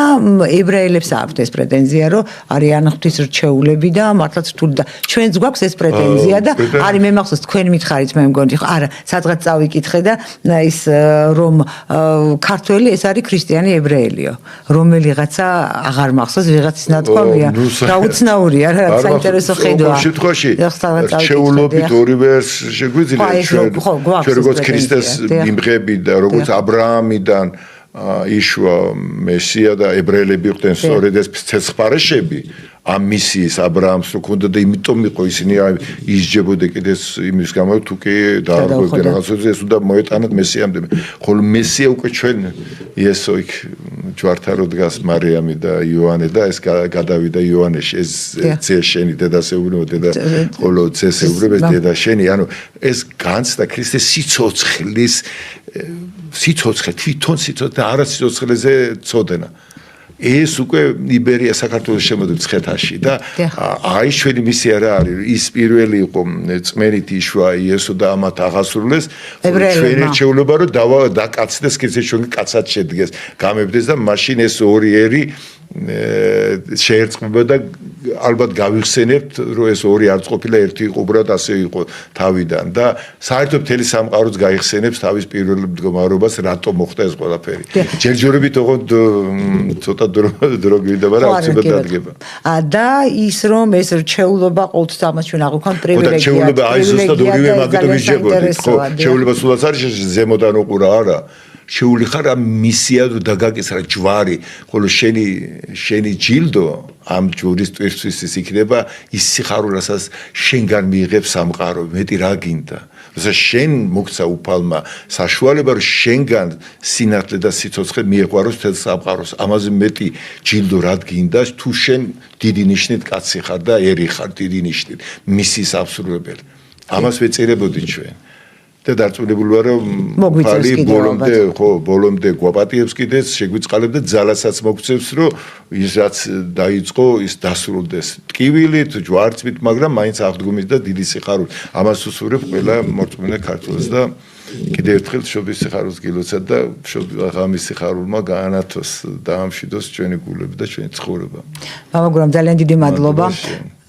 ებრაელებს აქვთ ეს პრეტენზია რომ არიან ღვთის რჩეულები და მართლაც რთული და ჩვენც გვაქვს ეს პრეტენზია და არის მე მახსოვს თქვენ მითხარით მე მგონი ხო არა სადღაც წავიკითხე და ის რომ ქართველი ეს არის ქრისტიანი ებრაელიო რომელიღაცა აღარ მახსოვს ვიღაცის ნათქვამია გაუცნაურია რა საინტერესო ხედვა შემთხვევაში რჩეულობით ორივე შეგვიძლია ჩვენ როგორც ქრისტეს მიმღები და როგორც აბრაამიდან იშვა მესია და ებრაელები ხდნენ სწორედ ეს ცეცხლსფარეშები ამ მისიის აბრაამს რო ქონდა და იმიტომ იყო ისინი ისჯებოდნენ კიდეს იმის გამო თუ კი დაარღვევდნენ რაღაცას ეს უნდა მოეტანოთ მესიამდე ხოლო მესია უკვე ჩვენ იესო იქ ჯვართან რო დგას მარიამი და იოანე და ეს გადავიდა იოანეში ეს ძე შენი დედასეუბრება და ხოლო ძესეუბრება დედა შენი ანუ ეს განცდა ქრისტეს სიცოცხლე თვითონ სიცოცხლე და არა სიცოცხლეზე წოდენა ეს უკვე იბერია საქართველოს შემოდი მცხეთაში და აი ჩვენი მისია რა არის ის პირველი იყო წმენით იშვა იესო და ამათ აღასრულეს ჩვენი რჩეულობა რომ დაკაცდეს ქრისტეს ჩვენ კაცად შედგეს გამებდეს და მაშინ ეს ორი ერი შეერწყმება და ალბათ გავიხსენებთ რომ ეს ორი არ ყოფილა ერთი იყო უბრალოდ ასე იყო თავიდან და საერთოდ მთელი სამყაროც გაიხსენებს თავის პირველ მდგომარეობას რატომ მოხდა ეს ყველაფერი ჯერჯერობით ოღონდ ცოტა დრო გვინდა მაგრამ უცებად დადგება და ის რომ ეს რჩეულობა ყოველთვის ამას ჩვენ აღვქვათ პრივილეგია რჩეულობა აი ზუსტად ორივე მაგითო ვიჯებოდით ხო რჩეულობა სულაც არის ზემოდან უყურა არა შეული ხარ ამ მისია და დაგაკისრა ჯვარი ხოლო შენი ჯილდო ამ ჯვრის ტვირთვის ის იქნება ის სიხარული რასაც შენგან მიიღებს სამყარო მეტი რა გინდა რასაც შენ მოგცა უფალმა საშუალება რომ შენგან სინათლე და სიცოცხლე მიეყვაროს თელ სამყაროს ამაზე მეტი ჯილდო რა გინდა თუ შენ დიდი ნიშნით კაცი ხარ და ერი ხარ დიდი ნიშნით მისის აბსოლუტებელი ამას ვეწირებოდით ჩვენ და დარწმუნებული ვარ რომ ფალი ბოლომდე გვაპატიებს კიდეც შეგვიწყალებ და ძალასაც მოგცევს რომ ის რაც დაიწყო ის დასრულდეს ტკივილით ჯვარცმით მაგრამ მაინც აღდგომით და დიდი სიხარულით ამას უსურვებ ყველა მორწმუნე ქართველს და კიდევ ერთხელ შობის სიხარულს გილოცავ და ღამის სიხარულმა გაანათოს და ამშვიდოს ჩვენი გულები და ჩვენი ცხოვრება მამა გურამ ძალიან დიდი მადლობა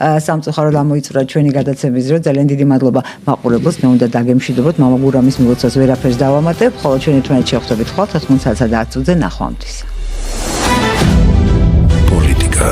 სამწუხაროდ ამოიწურა ჩვენი გადაცემის დრო ძალიან დიდი მადლობა მაყურებელს მე უნდა დაგემშვიდობოთ მამა გურამის მილოცავს ვერაფერს დავამატებ ხოლო ჩვენ ერთმანეთს შევხვდებით ხვალ 9:10-ზე ნახვამდის პოლიტიკა